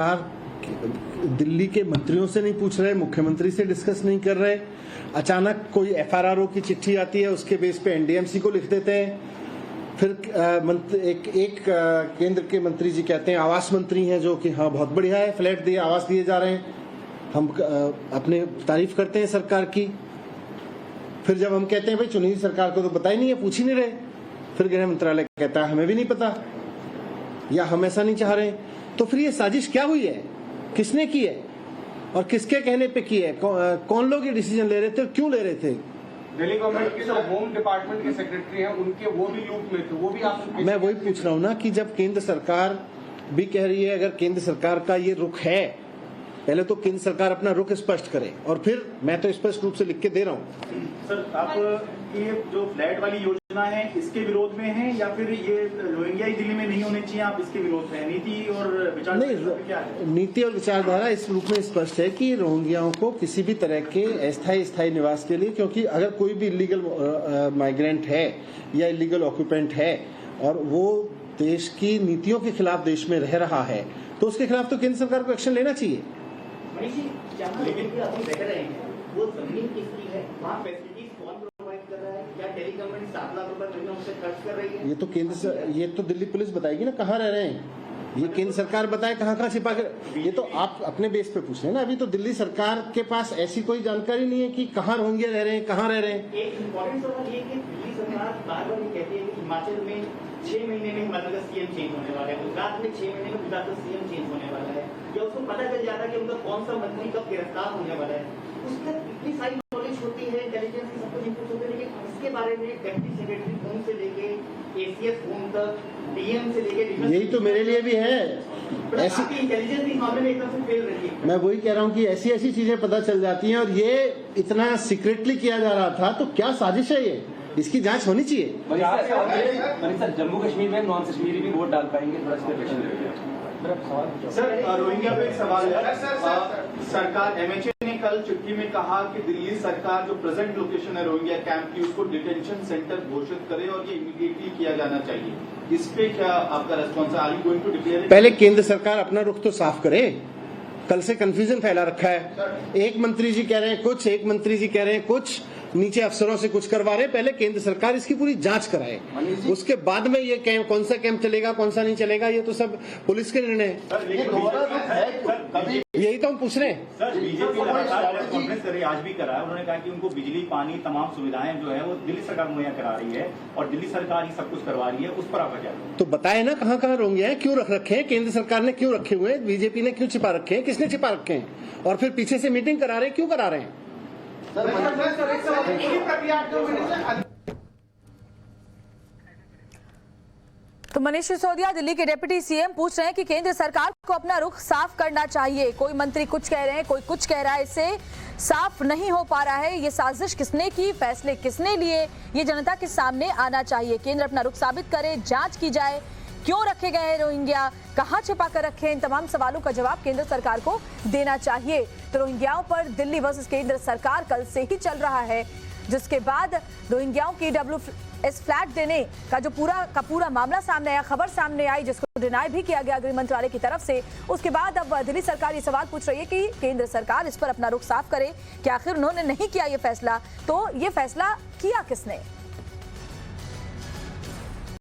दिल्ली के मंत्रियों से नहीं पूछ रहे, मुख्यमंत्री से डिस्कस नहीं कर रहे। अचानक कोई एफआरआरओ की चिट्ठी आती है, उसके बेस पे एनडीएमसी को लिख देते हैं। फिर एक केंद्र के मंत्री जी कहते हैं, आवास मंत्री हैं जो कि हाँ बहुत बढ़िया है, फ्लैट दिए, आवास दिए जा रहे हैं, हम अपने तारीफ करते हैं सरकार की। फिर जब हम कहते हैं भाई चुनी हुई सरकार को तो पता ही नहीं है, पूछ ही नहीं रहे, फिर गृह मंत्रालय कहता है हमें भी नहीं पता या हम ऐसा नहीं चाह रहे। तो फिर ये साजिश क्या हुई है, किसने की है और किसके कहने पे की है? कौन लोग ये डिसीजन ले रहे थे और क्यों ले रहे थे? दिल्ली गवर्नमेंट के जो होम डिपार्टमेंट के सेक्रेटरी हैं उनके वो भी लूप में थे, वो भी आप मैं वही पूछ रहा हूँ ना कि जब केंद्र सरकार भी कह रही है, अगर केंद्र सरकार का ये रुख है, पहले तो केंद्र सरकार अपना रुख स्पष्ट करे और फिर मैं तो स्पष्ट रूप से लिख के दे रहा हूँ। सर, आप ये जो फ्लैट वाली योजना है इसके विरोध में हैं या फिर ये रोहिंग्याई दिल्ली में नहीं होने चाहिए, आप इसके विरोध में हैं? नीति और विचारधारा क्या है? नीति और विचारधारा इस रूप में स्पष्ट है कि रोहिंग्याओं को किसी भी तरह के स्थायी निवास के लिए, क्योंकि अगर कोई भी इलीगल माइग्रेंट है या इलीगल ऑक्यूपेंट है और वो देश की नीतियों के खिलाफ देश में रह रहा है, तो उसके खिलाफ तो केंद्र सरकार को एक्शन लेना चाहिए। लेकिन अभी रह रहे हैं, वो जमीन किसकी है, वहाँ फैसिलिटीज कौन प्रोवाइड कर रहा है? क्या दिल्ली गवर्नमेंट 7 लाख रुपए महीने उनसे खर्च कर रही है? ये तो दिल्ली पुलिस बताएगी ना कहाँ रह रहे हैं, ये केंद्र सरकार बताए कहाँ छिपा कर। ये तो आप अपने बेस पे पूछ रहे हैं ना, अभी तो दिल्ली सरकार के पास ऐसी कोई जानकारी नहीं है कि कहाँ रोहिंग्या रह रहे हैं, कहाँ रह रहे हैं। एक इम्पोर्टेंट सवाल ये कि दिल्ली सरकार बार-बार ये कहती है कि हिमाचल में 6 महीने में हिमाचल का सीएम चेंज होने वाला है, गुजरात में 6 महीने में गुजरात का सीएम चेंज होने वाला है, या उसको पता चल जाता है कि उनका कौन सा मंत्री कब गिरफ्तार होने वाला है। उसका इतनी सारी नॉलेज होती है, इंटेलिजेंस की सब कुछ इनपुट होते हैं, लेकिन इसके बारे में डिप्टी सेक्रेटरी होम से लेके एसीएस होम तक, डीएम से लेके, यही तो मेरे लिए भी है, ऐसी इंटेलिजेंस इस मामले में एकदम से फेल रही है। मैं वही कह रहा हूँ कि ऐसी चीजें पता चल जाती हैं और ये इतना सीक्रेटली किया जा रहा था, तो क्या साजिश है ये, इसकी जांच होनी चाहिए। सर, जम्मू कश्मीर में नॉन कश्मीरी भी वोट डाल पाएंगे? सर, रोहिंग्या पे एक सवाल है। सरकार एमएचए ने कल चिट्ठी में कहा कि दिल्ली सरकार जो प्रेजेंट लोकेशन है रोहिंग्या कैंप की, उसको डिटेंशन सेंटर घोषित करे और ये इमीडिएटली किया जाना चाहिए। इस पे क्या आपका रेस्पॉन्स है? Are you going to declare? पहले केंद्र सरकार अपना रुख तो साफ करे, कल से कंफ्यूजन फैला रखा है। एक मंत्री जी कह रहे हैं कुछ, एक मंत्री जी कह रहे हैं कुछ, नीचे अफसरों से कुछ करवा रहे हैं। पहले केंद्र सरकार इसकी पूरी जांच कराए, उसके बाद में ये कैंप, कौन सा कैंप चलेगा कौन सा नहीं चलेगा, ये तो सब पुलिस के निर्णय है। यही तो हम पूछ रहे हैं। सर, बीजेपी लगातार कॉन्फ्रेंस कर रही है, आज भी करा है। उन्होंने कहा कि उनको बिजली, पानी, तमाम सुविधाएं जो है वो दिल्ली सरकार मुहैया करा रही है और दिल्ली सरकार ही सब कुछ करवा रही है। उस पर आपका क्या? तो बताए ना कहाँ कहाँ रोंगे हैं, क्यों रख रखे हैं, केंद्र सरकार ने क्यों रखे हुए हैं, बीजेपी ने क्यों छिपा रखे हैं, किसने छिपा रखे हैं, और फिर पीछे से मीटिंग करा रहे हैं, क्यों करा रहे हैं? तो मनीष सिसोदिया दिल्ली के डिप्टी सीएम पूछ रहे हैं कि केंद्र सरकार को अपना रुख साफ करना चाहिए। कोई मंत्री कुछ कह रहे हैं, कोई कुछ कह रहा है, इससे साफ नहीं हो पा रहा है। ये साजिश किसने की, फैसले किसने लिए, ये जनता के सामने आना चाहिए। केंद्र अपना रुख साबित करे, जांच की जाए, क्यों रखे गए हैं रोहिंग्या, कहां छिपा कर रखे हैं, इन तमाम सवालों का जवाब केंद्र सरकार को देना चाहिए। तो रोहिंग्याओं पर दिल्ली वर्सेस केंद्र सरकार कल से ही चल रहा है, जिसके बाद रोहिंग्याओं की WS फ्लैट देने का जो पूरा मामला सामने आया, खबर सामने आई, जिसको डिनाई भी किया गया गृह मंत्रालय की तरफ से। उसके बाद अब दिल्ली सरकार ये सवाल पूछ रही है कि केंद्र सरकार इस पर अपना रुख साफ करे कि आखिर उन्होंने नहीं किया ये फैसला, तो ये फैसला किया किसने।